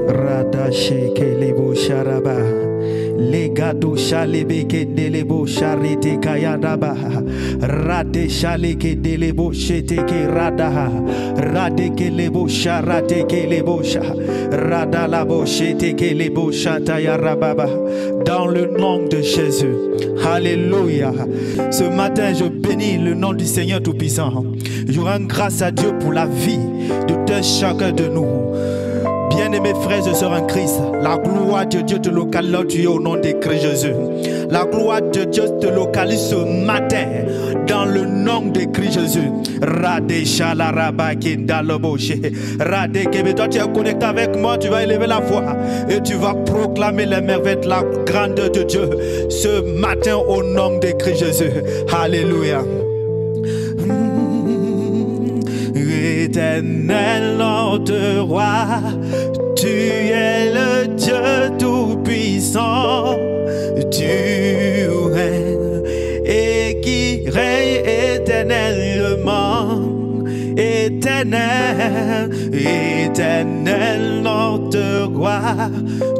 Radache kelebo sharaba. Legado shalebe ke delebo sharite kayadaba. Rade shale ke delebo shete ke radaha. Rade ke lebo sharate ke lebo sha. Rada labo shete ke lebo shata yarababa. Dans le nom de Jésus. Alléluia. Ce matin, je bénis le nom du Seigneur Tout-Puissant. Je rends grâce à Dieu pour la vie de chacun de nous. Bien-aimés frères et sœurs en Christ, la gloire de Dieu te localise au nom de Christ Jésus. La gloire de Dieu te localise ce matin dans le nom de Christ Jésus. Radé Shalarabaki Daloboshe. Radé Kebe, toi tu es connecté avec moi, tu vas élever la voix et tu vas proclamer les merveilles de la grandeur de Dieu ce matin au nom de Christ Jésus. Alléluia. Éternel notre roi, tu es le Dieu tout-puissant, tu règnes et qui règne éternellement, éternel, éternel notre roi,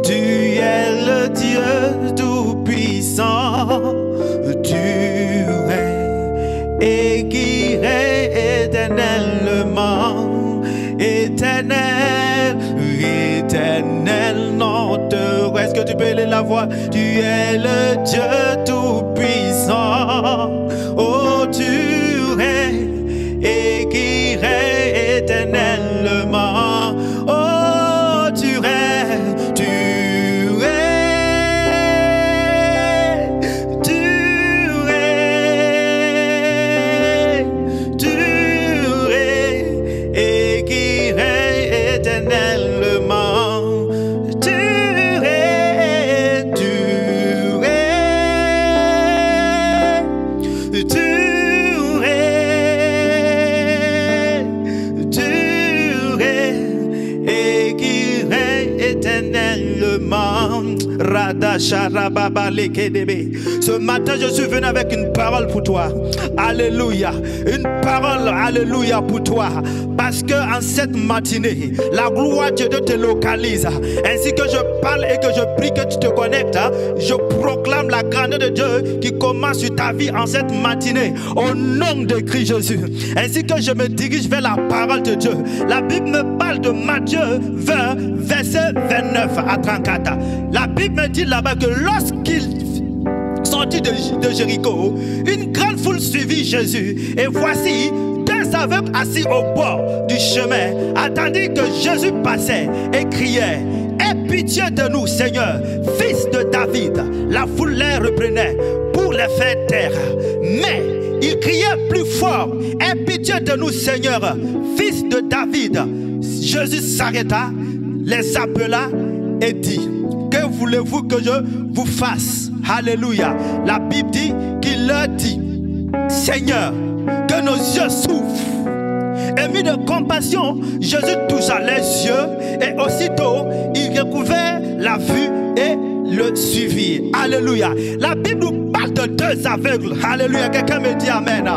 tu es le Dieu tout-puissant, tu règnes et qui règne éternellement, éternel, éternel notre roi. Est-ce que tu peux élever la voix? Tu es le Dieu tout-puissant, oh tu règnes et qui règne éternellement, oh tu règnes, tu ce matin, je suis venu avec une parole pour toi. Alléluia. Une parole, alléluia, pour toi. Parce que en cette matinée, la gloire de Dieu te localise. Ainsi que je parle et que je prie que tu te connectes, je proclame la grandeur de Dieu qui commence sur ta vie en cette matinée. Au nom de Christ Jésus. Ainsi que je me dirige vers la parole de Dieu. La Bible me parle de Matthieu 20, verset 29 à 34. La Bible me dit là-bas que lorsqu'il sortit de Jéricho, une grande foule suivit Jésus. Et voici deux aveugles assis au bord du chemin, attendaient que Jésus passait et criaient: aie pitié de nous, Seigneur, fils de David. La foule les reprenait pour les faire taire. Mais ils criaient plus fort: aie pitié de nous, Seigneur, fils de David. Jésus s'arrêta, les appela et dit: que voulez-vous que je vous fasse? Alléluia. La Bible dit qu'il leur dit: Seigneur, que nos yeux s'ouvrent. Ému de compassion, Jésus toucha les yeux et aussitôt il recouvrait la vue et le suivit. Alléluia. La Bible nous parle de deux aveugles. Alléluia. Quelqu'un me dit amen.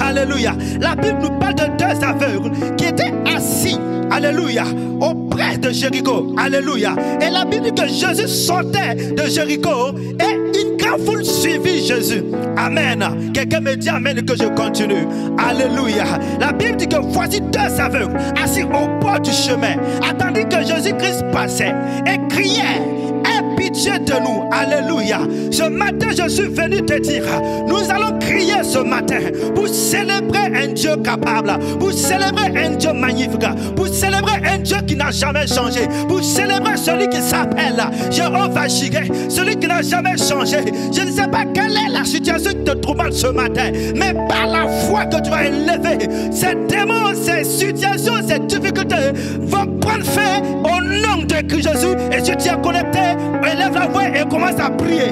Alléluia. La Bible nous parle de deux aveugles qui étaient assis. Alléluia. Auprès de Jéricho. Alléluia. Et la Bible dit que Jésus sortait de Jéricho et une grande foule suivit Jésus. Amen. Quelqu'un me dit amen et que je continue. Alléluia. La Bible dit que voici deux aveugles assis au bord du chemin, attendant que Jésus-Christ passait et criait: aie pitié de nous. Alléluia. Ce matin, je suis venu te dire, nous allons crier ce matin pour célébrer un Dieu capable, pour célébrer un Dieu magnifique, pour célébrer un Dieu qui n'a jamais changé, pour célébrer celui qui s'appelle Jéhovah Jireh, celui qui n'a jamais changé. Je ne sais pas quelle est la situation qui te trouble ce matin, mais par la foi que tu vas élever, ces démons, ces situations, ces difficultés vont prendre fin au nom de Christ Jésus. Et si tu es connecté, élève la voix et commence à prier.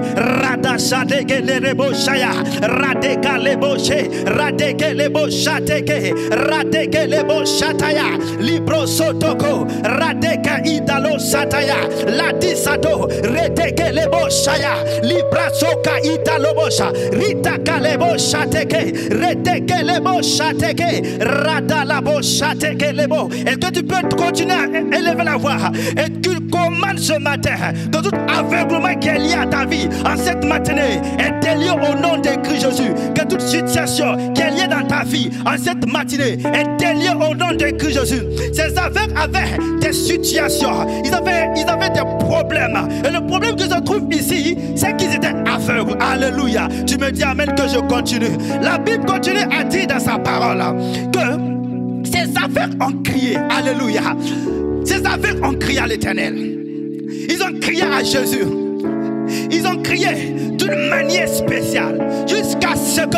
Rada Shateke Lebo Shaya, Radeka Lebo She, Radeke Lebo Shateke, Radeke Lebo Shataya, Libro Sotoko, Radeka Idalo Sataya, Ladisato, Redeke Lebo Shaya, Libra Soka Italobosha, Rita Kalebo Shateke, Redeke Lebo Shateke, Rada Labo Shateke Lebo. Est-ce que tu peux continuer à élever la voix et tu commandes ce matin que tout aveuglement qui est lié à ta vie en cette matinée est délié au nom de Christ Jésus. Que toute situation qui est liée dans ta vie en cette matinée est déliée au nom de Christ Jésus. Ces aveugles avaient des situations, ils avaient des problèmes. Et le problème que je trouve ici, c'est qu'ils étaient aveugles. Alléluia. Tu me dis amen que je continue. La Bible continue à dire dans sa parole que ces aveugles ont crié. Alléluia. Ces aveugles ont crié à l'Éternel. Ils ont crié à Jésus. Ils ont crié d'une manière spéciale jusqu'à ce que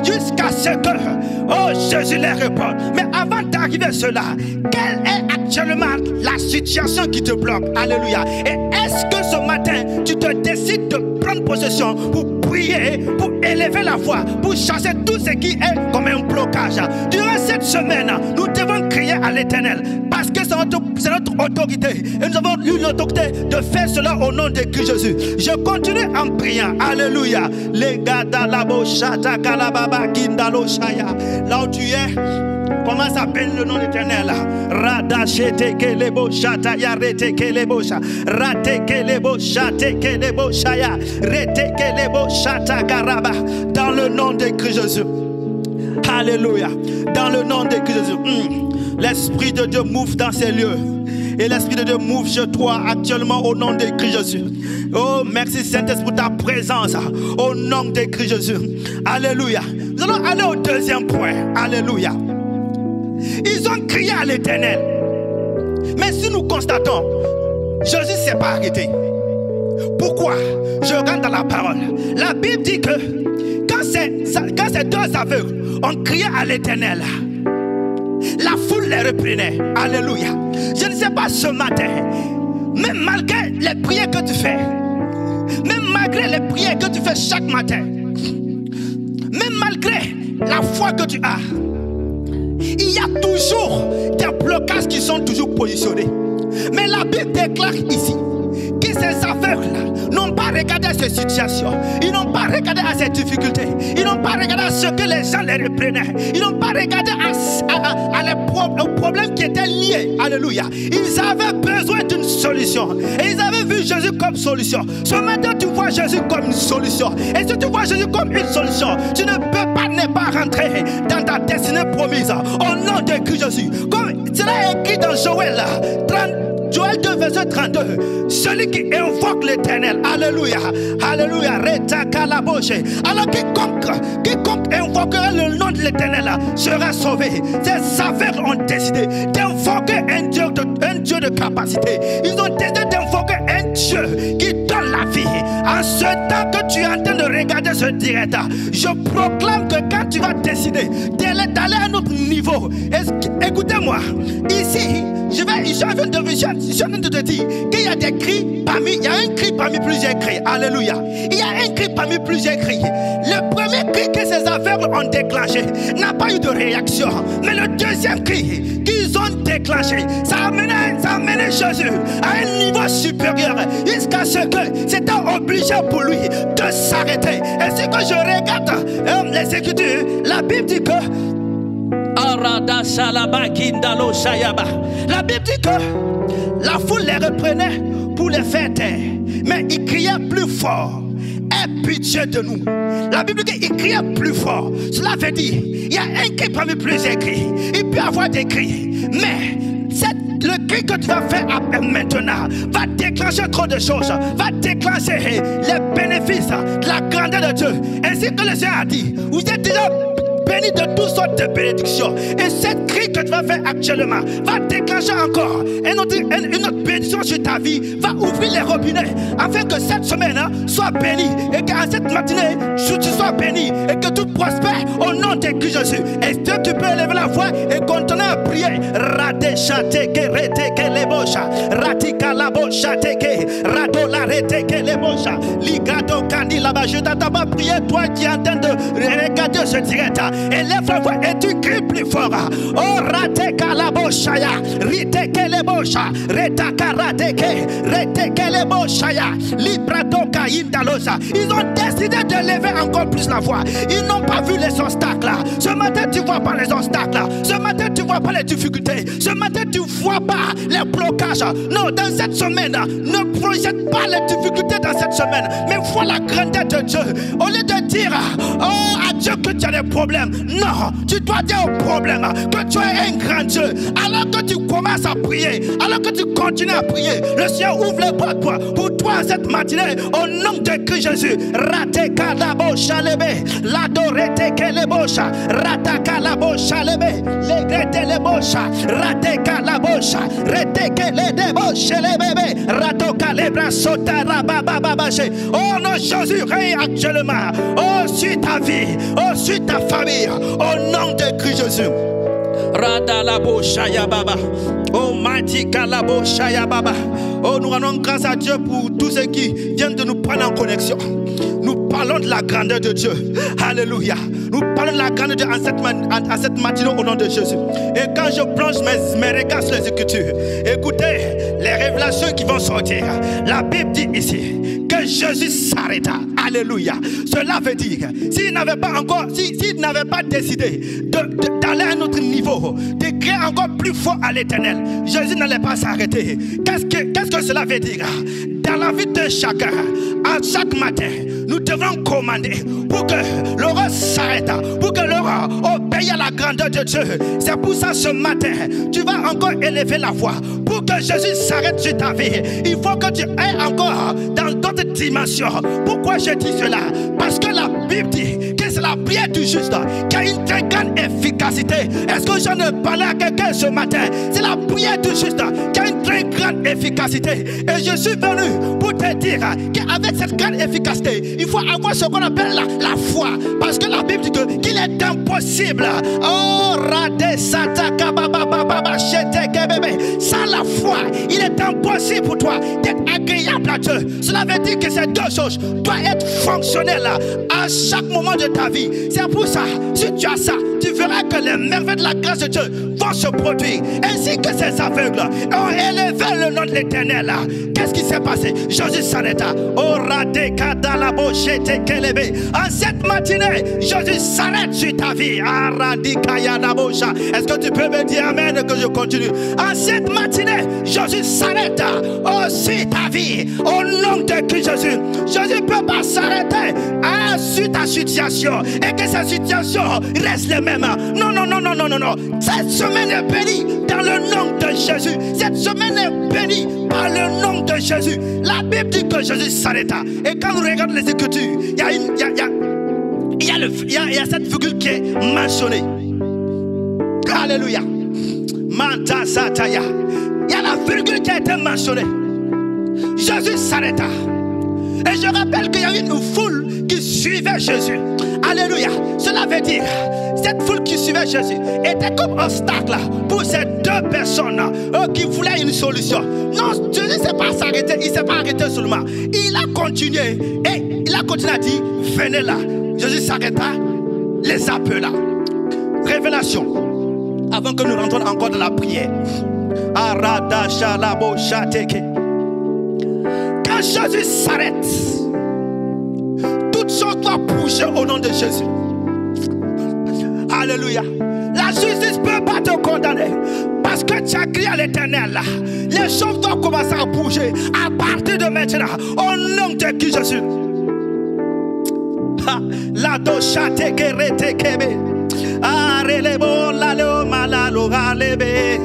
jusqu'à ce que Jésus les réponde. Mais avant d'arriver à cela, quelle est actuellement la situation qui te bloque? Alléluia. Et est-ce que ce matin tu te décides de prendre possession pour prier, pour élever la voix, pour chasser tout ce qui est comme un blocage? Durant cette semaine, nous devons crier à l'Éternel parce que c'est notre autorité et nous avons eu l'autorité de faire cela au nom de Christ Jésus. Je continue en priant. Alléluia. Là où tu es, commence à appeler le nom de l'Éternel. Dans le nom de Christ Jésus. Alléluia. Dans le nom de Christ Jésus. L'Esprit de Dieu move dans ces lieux. Et l'Esprit de Dieu move chez toi actuellement au nom de Christ Jésus. Oh, merci Saint-Esprit pour ta présence au nom de Christ Jésus. Alléluia. Nous allons aller au deuxième point. Alléluia. Ils ont crié à l'Éternel. Mais si nous constatons, Jésus ne s'est pas arrêté. Pourquoi? Je regarde dans la parole. La Bible dit que quand ces deux aveugles ont crié à l'Éternel, la foule les reprenait. Alléluia. Je ne sais pas ce matin, même malgré les prières que tu fais, même malgré les prières que tu fais chaque matin, même malgré la foi que tu as, il y a toujours des blocages qui sont toujours positionnés. Mais la Bible déclare ici que ces aveugles-là n'ont pas regardé à ces situations, ils n'ont pas regardé à ces difficultés, ils n'ont pas regardé à ce que les gens les reprenaient, ils n'ont pas regardé aux problèmes qui étaient liés. Alléluia. Ils avaient besoin d'une solution et ils avaient vu Jésus comme solution. Ce matin, tu vois Jésus comme une solution. Et si tu vois Jésus comme une solution, tu ne peux pas ne pas rentrer dans ta destinée promise au nom de Christ Jésus. Comme cela est écrit dans Joël 2 verset 32. Celui qui invoque l'Éternel, alléluia, alléluia, alors quiconque invoquera le nom de l'Éternel sera sauvé. Ces aveugles ont décidé d'invoquer un Dieu de capacité. Ils ont décidé d'invoquer un Dieu qui donne la vie. En ce temps que tu es en train de regarder ce direct, je proclame que quand tu vas décider d'aller à un autre niveau, écoutez-moi, ici, je suis en train de te dire qu'il y a des cris il y a un cri parmi plusieurs cris. Alléluia. Il y a un cri parmi plusieurs cris. Le premier cri que ces aveugles ont déclenché n'a pas eu de réaction. Mais le deuxième cri qu'ils ont déclenché, ça a amené Jésus à un niveau supérieur jusqu'à ce que c'était obligé pour lui de s'arrêter. Et si que je regarde les Écritures, la Bible dit que la Bible dit que la foule les reprenait pour les faire taire, mais ils criaient plus fort. Aie pitié de nous. La Bible dit qu'ils criaient plus fort. Cela veut dire il y a un cri parmi plusieurs cris. Il peut y avoir des cris, mais le cri que tu vas faire maintenant va déclencher trop de choses, va déclencher les bénéfices de la grandeur de Dieu. Ainsi que le Seigneur a dit, vous êtes déjà béni de toutes sortes de bénédictions. Et cette cri que tu vas faire actuellement va déclencher encore une autre bénédiction sur ta vie, va ouvrir les robinets afin que cette semaine soit bénie et qu'en cette matinée tu sois béni et que tout prospère au nom de Christ Jésus. Est-ce que tu peux élever la voix et continuer à prier? Radé chate que rete que les bocha, ratika la bocha teke, rado là-bas. Je t'entends pas prier, toi qui es en train de regarder ce direct. Élève la voix et tu cries plus fort. Oh, rateka la boshaya, riteke le bosha, retaka rateke, reteke le boshaya, libradoka indalosa. Ils ont décidé de lever encore plus la voix. Ils n'ont pas vu les obstacles. Ce matin, tu vois pas les obstacles. Ce matin, tu vois pas les difficultés. Ce matin, tu vois pas les blocages. Non, dans cette semaine, ne projette pas les difficultés dans cette semaine, mais vois la grandeur de Dieu. Au lieu de dire, oh, à Dieu que tu as des problèmes, non, tu dois dire au problème que tu es un grand Dieu. Alors que tu commences à prier, alors que tu continues à prier, le Seigneur ouvre les portes pour toi cette matinée, au nom de Christ Jésus. Rateka la bosha lebe, l'adorete que le bosha, rataka la bosha lebe, legrete le bosha, rateka la bosha, reteke le deboshe le bébé, ratoka le bras sota rababababache. Oh non, Jésus règne actuellement. Oh, sur ta vie, oh, sur ta famille, au nom de Christ Jésus. Radalabo Shaya Baba. Oh, Matika Labo Shaya Baba. Oh, nous rendons grâce à Dieu pour tous ceux qui viennent de nous prendre en connexion. Nous parlons de la grandeur de Dieu. Alléluia. Nous parlons de la grandeur de Dieu en cette matinée au nom de Jésus. Et quand je plonge mes regards sur les Écritures, écoutez les révélations qui vont sortir. La Bible dit ici que Jésus s'arrêta. Alléluia. Cela veut dire, s'il n'avait pas encore, s'il n'avait pas décidé d'aller à un autre niveau, de crier encore plus fort à l'Éternel, Jésus n'allait pas s'arrêter. Qu'est-ce que cela veut dire? Dans la vie de chacun, à chaque matin, nous devons commander pour que l'aurore s'arrête, pour que l'aurore obéisse à la grandeur de Dieu. C'est pour ça ce matin, tu vas encore élever la voix pour que Jésus s'arrête sur ta vie. Il faut que tu ailles encore dans d'autres dimensions. Pourquoi je dis cela? Parce que la Bible dit que c'est la prière du juste qui a une très grande efficacité. Est-ce que j'en ai parlé à quelqu'un ce matin? C'est la prière du juste qui a une très grande efficacité. Et je suis venu pour te dire qu'avec cette grande efficacité, il faut avoir ce qu'on appelle la foi. Parce que la Bible dit qu'il est impossible. Oh, radé sataka baba baba cheteke bébé. Sans la foi, il est impossible pour toi d'être agréable à Dieu. Cela veut dire que ces deux choses doivent être fonctionnelles à chaque moment de ta vie. C'est pour ça, si tu as ça, tu verras que les merveilles de la grâce de Dieu vont se produire. Ainsi que ces aveugles ont élevé le nom de l'Éternel. Qu'est-ce qui s'est passé? Jésus s'arrêta. En cette matinée, Jésus s'arrête sur ta vie. Est-ce que tu peux me dire amen que je continue? En cette matinée, Jésus s'arrête sur ta vie. Au nom de Christ Jésus. Jésus ne peut pas s'arrêter sur ta situation et que sa situation reste la même. Non, non, non, non, non, non, non. Cette semaine est bénie dans le nom de Jésus. Cette semaine est bénie par le nom de Jésus. La Bible dit que Jésus s'arrêta. Et quand on regarde les Écritures, il y a cette virgule qui est mentionnée. Alléluia. Manta Sataya. Il y a la virgule qui a été mentionnée. Jésus s'arrêta. Et je rappelle qu'il y a une foule qui suivait Jésus. Alléluia. Cela veut dire, cette foule qui suivait Jésus était comme obstacle pour ces deux personnes qui voulaient une solution. Non, Jésus ne s'est pas s'arrêter, il ne s'est pas arrêté seulement. Il a continué et il a continué à dire, venez là. Jésus s'arrêta, les appela. Révélation. Avant que nous rentrions encore dans la prière. Quand Jésus s'arrête, toutes choses doivent bouger au nom de Jésus. Alléluia. La justice ne peut pas te condamner parce que tu as crié à l'Éternel. Les choses doivent commencer à bouger à partir de maintenant au nom de qui Jésus. La dochate kerete kebe. Arelebo la lo malalo galebe.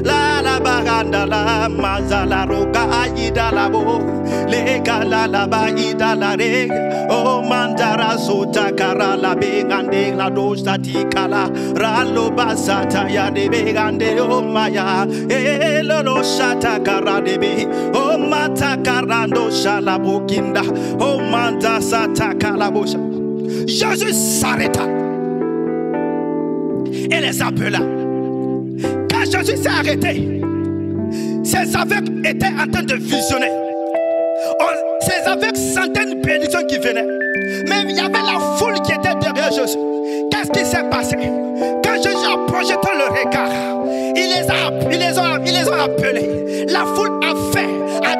La baranda la mazala roga aida la bo le gala la ba ida la re o mandara sota kara la bengande la dosta tikala ralo basata ya de begande o maya e lo shata kara de be o mata karando shala bokinda o manda sata kala bosha. Jésus s'arrêta et les appela. Jésus s'est arrêté. Ses aveugles étaient en train de visionner. Ces aveugles sentaient une bénédiction qui venait. Mais il y avait la foule qui était derrière Jésus. Qu'est-ce qui s'est passé? Quand Jésus a projeté le regard, ils les ont appelés. La foule a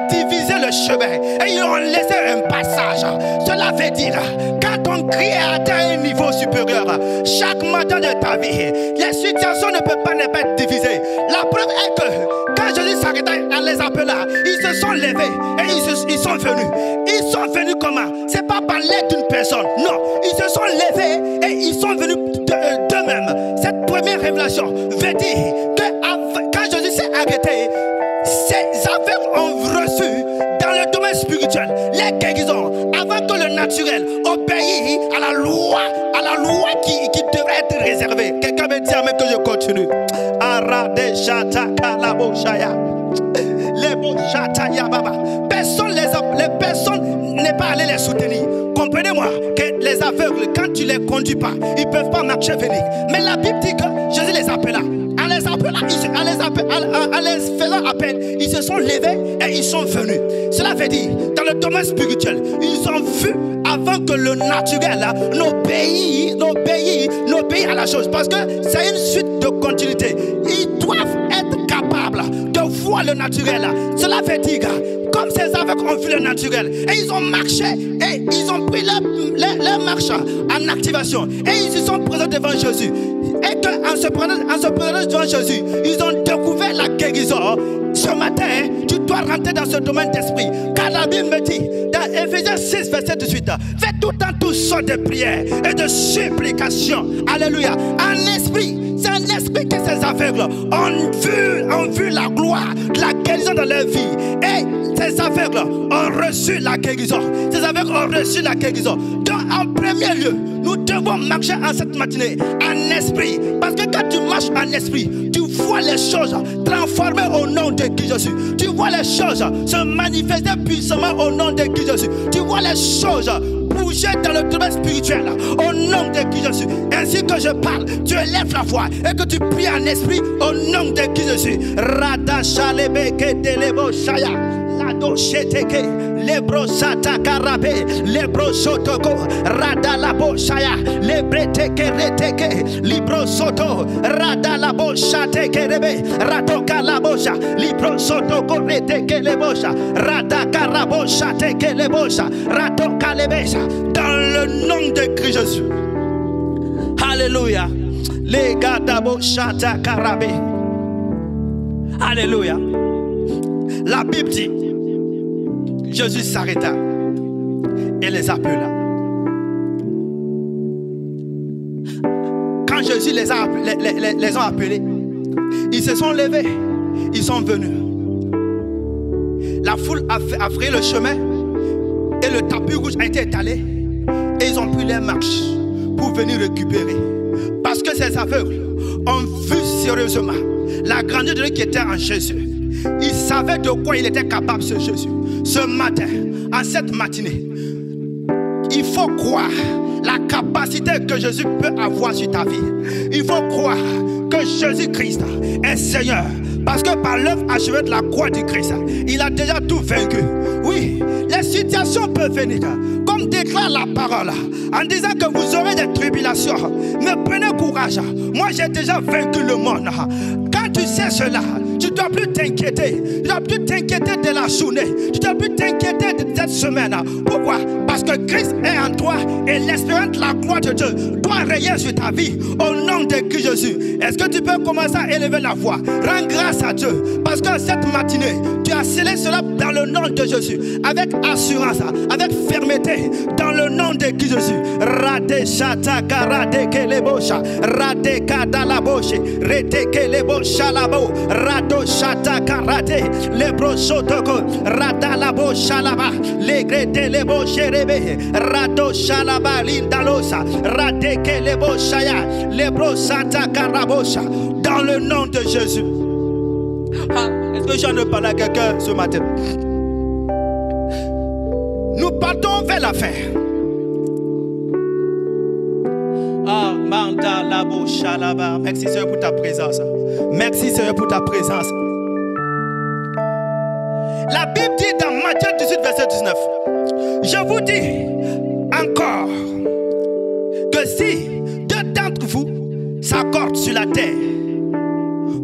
divisé le chemin et ils ont laissé un passage. Cela veut dire, quand ton cri est atteint à un niveau supérieur, chaque matin de ta vie, les situations ne peuvent pas être divisées. La preuve est que quand Jésus s'arrêta à les appeler, ils se sont levés et ils sont venus. Ils sont venus comment? C'est pas par l'aide d'une personne. Non, ils se sont levés et ils sont venus d'eux-mêmes. Cette première révélation veut dire que quand Jésus s'est arrêté, ces aveugles ont reçu dans le domaine spirituel les guérisons avant que le naturel obéisse à la loi qui devrait être réservée. Quelqu'un me dit amen que je continue. Personne n'est pas allé les soutenir. Comprenez-moi que les aveugles, quand tu les conduis pas, ils ne peuvent pas marcher venir. Mais la Bible dit que Jésus les appela. En les faisant appel, ils se sont levés et ils sont venus. Cela veut dire, dans le domaine spirituel, ils ont vu avant que le naturel n'obéisse à la chose. Parce que c'est une suite de continuité. Ils doivent être capables de voir le naturel. Cela veut dire, comme ces aveugles ont vu le naturel, et ils ont marché, et ils ont pris leur marche en activation, et ils se sont présentés devant Jésus. Et qu'en se présentant devant Jésus, ils ont découvert la guérison. Ce matin, tu dois rentrer dans ce domaine d'esprit. Car la Bible me dit, dans Éphésiens 6, verset 18, faites tout le temps toutes sortes de prières et de supplications. Alléluia. En esprit. C'est un esprit que ces aveugles ont vu la gloire de la guérison dans leur vie. Et ces aveugles ont reçu la guérison. Ces aveugles ont reçu la guérison. Donc, en premier lieu, nous devons marcher en cette matinée en esprit. Parce que quand tu marches en esprit, tu vois les choses transformées au nom de qui je suis. Tu vois les choses se manifester puissamment au nom de qui je suis. Tu vois les choses bouger dans le domaine spirituel au nom de qui je suis. Ainsi que je parle, tu élèves la voix et que tu pries en esprit au nom de qui je suis. Rada shalebeke delebo shaya. Lado sheteke lebro sata karabe lebro sotoko rada labo shaya lebreteke reteke libro soto rada labo shateke rebe ratoka labosha libro sotoko reteke lebosha rada karabo shateke lebosha ratoka lebesha dans le nom de Christ Jésus. Alléluia. Les gars d'abo shata karabe. Alléluia. La Bible dit, Jésus s'arrêta et les appela. Quand Jésus les a appelés, ils se sont levés, ils sont venus. La foule a frayé le chemin et le tapis rouge a été étalé et ils ont pris leur marche pour venir récupérer. Parce que ces aveugles ont vu sérieusement la grandeur de Dieu qui était en Jésus. Ils savaient de quoi il était capable, ce Jésus. Ce matin, en cette matinée, il faut croire la capacité que Jésus peut avoir sur ta vie. Il faut croire que Jésus-Christ est Seigneur. Parce que par l'œuvre achevée de la croix du Christ, il a déjà tout vaincu. Oui, les situations peuvent venir, comme déclare la parole, en disant que vous aurez des tribulations. Mais prenez courage. Moi, j'ai déjà vaincu le monde. Quand tu sais cela, tu ne dois plus t'inquiéter. Tu ne dois plus t'inquiéter de la journée. Tu ne dois plus t'inquiéter de cette semaine. Pourquoi? Parce que Christ est en toi et l'espérance de la gloire de Dieu doit rayer sur ta vie au nom de Christ Jésus. Est-ce que tu peux commencer à élever la voix? Rends grâce à Dieu parce que cette matinée, tu as scellé cela dans le nom de Jésus avec assurance, avec fermeté dans le nom de Christ Jésus. Rade chata karade kelebosha, rade kadalaboshe, rete kelebosha labo, rado chata karate, lebro sotoko, radalabo shalaba, legrete lebo sherebe, rado shalaba lindalosa, rade kelebosha ya, lebro sata karabosha, dans le nom de Jésus. Est-ce que j'en ai parlé à quelqu'un ce matin? Nous partons vers la fin. Ah, Manda Labo Shalaba. Merci Seigneur pour ta présence. Merci Seigneur pour ta présence. La Bible dit dans Matthieu 18, verset 19, je vous dis encore que si deux d'entre vous s'accordent sur la terre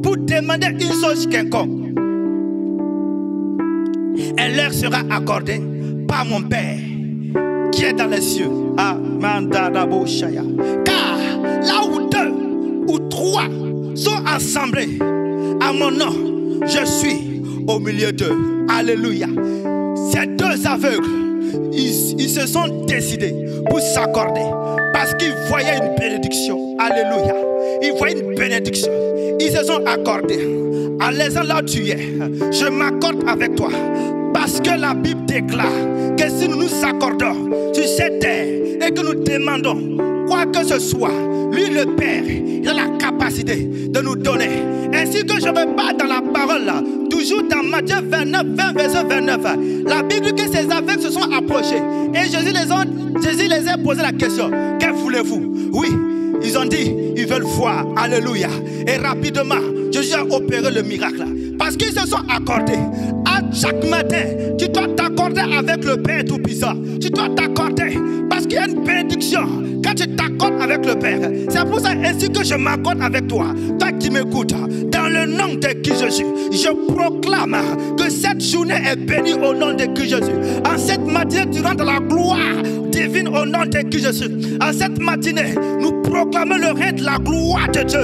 pour demander une chose quelconque, elle leur sera accordée par mon Père qui est dans les cieux. Car là où deux ou trois sont assemblés à mon nom, je suis au milieu d'eux. Alléluia. Ces deux aveugles, ils se sont décidés pour s'accorder parce qu'ils voyaient une bénédiction. Alléluia. Ils voyaient une bénédiction. Ils se sont accordés. En laissant là où tu es, je m'accorde avec toi. Parce que la Bible déclare que si nous nous accordons sur cette terre et que nous demandons quoi que ce soit, lui le Père, il a la capacité de nous donner. Ainsi que je me bats dans la parole, toujours dans Matthieu 29, 20, verset 29, la Bible dit que ces aveugles se sont approchés et Jésus les a posé la question, que voulez-vous? Oui, ils ont dit, ils veulent voir. Alléluia. Et rapidement, Jésus a opéré le miracle. Parce qu'ils se sont accordés. À chaque matin, tu dois t'accorder avec le Père Tout-Puissant. Tu dois t'accorder. Parce qu'il y a une bénédiction quand tu t'accordes avec le Père. C'est pour ça ainsi que je m'accorde avec toi. Toi qui m'écoutes, dans le nom de qui je suis, je proclame que cette journée est bénie au nom de qui je suis. En cette matinée, tu rentres dans la gloire divine au nom de qui je suis. En cette matinée, nous proclamons le règne de la gloire de Dieu.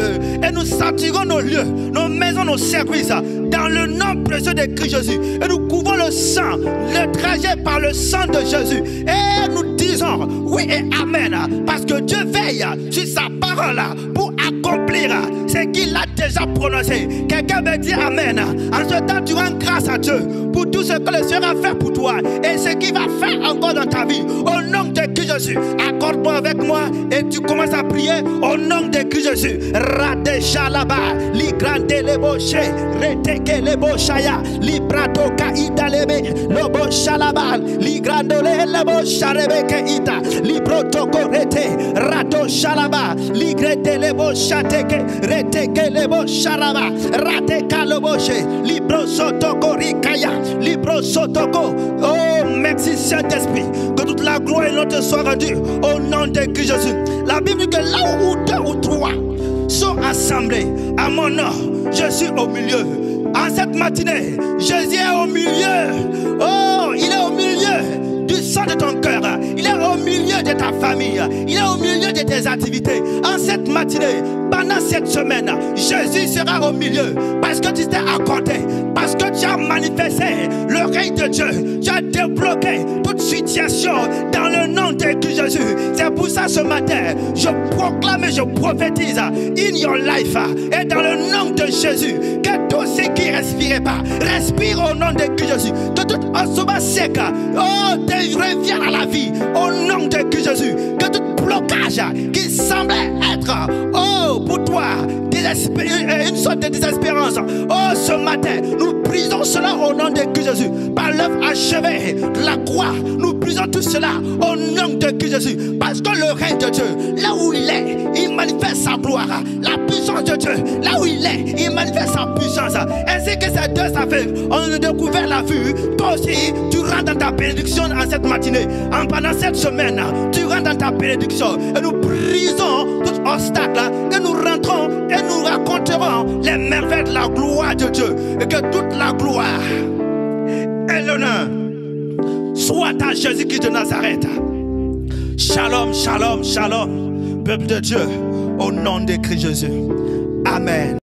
Et nous saturons nos lieux, nos maisons, nos services dans le nom précieux de Christ Jésus. Et nous couvrons le sang, le trajet par le sang de Jésus. Et nous disons oui et amen. Parce que Dieu veille sur sa parole pour accomplir ce qu'il a déjà prononcé. Quelqu'un me dit amen. En ce temps, tu rends grâce à Dieu pour tout ce que le Seigneur a fait pour toi et ce qu'il va faire encore dans ta vie. Au nom de Christ Jésus, accorde-toi avec moi et tu commences à prier au nom de Christ Jésus. Rade Shalaba, li grande le boche, reteke le bochaya, li prato kaida lebe, lobo Shalaba, li grande le bocharebe keita, li protoko rete, rato Shalaba, li grande le bochateke, reteke le bocharaba, rate kaloboche, li prosotoko rikaya, li prosotoko. Oh, merci Saint-Esprit, que toute la gloire et l'honneur soit rendue au nom de Christ Jésus. La Bible dit que là où deux ou trois sont assemblés à mon nom, je suis au milieu. En cette matinée, Jésus est au milieu. Oh, il est au milieu du sang de ton cœur. Il est au milieu de ta famille. Il est au milieu de tes activités. En cette matinée, pendant cette semaine, Jésus sera au milieu parce que tu t'es accordé, parce que tu as manifesté le règne de Dieu. Tu as débloqué toute situation dans le nom de Jésus. C'est pour ça ce matin, je proclame et je prophétise in your life et dans le nom de Jésus que tous ceux qui ne respirent pas, respire au nom de Jésus. Que tout osoma sec, oh, revienne à la vie au nom de Jésus. Que tout blocage qui semblait être, oh, pour toi, une sorte de désespérance. Oh, ce matin, nous brisons cela au nom de Jésus. Par l'œuvre achevée de la croix, nous brisons tout cela au nom de Jésus. Parce que le règne de Dieu, là où il est, il manifeste sa gloire. La puissance de Dieu, là où il est, il manifeste sa puissance. Ainsi que ces deux aveugles ont découvert la vue. Toi aussi, tu rentres dans ta bénédiction en cette matinée. Pendant cette semaine, tu rentres dans ta bénédiction. Et nous brisons tout obstacle. Et nous rentrons et nous raconterons les merveilles de la gloire de Dieu. Et que toute la gloire et l'honneur soit à Jésus-Christ de Nazareth. Shalom, shalom, shalom, peuple de Dieu, au nom de Christ Jésus. Amen.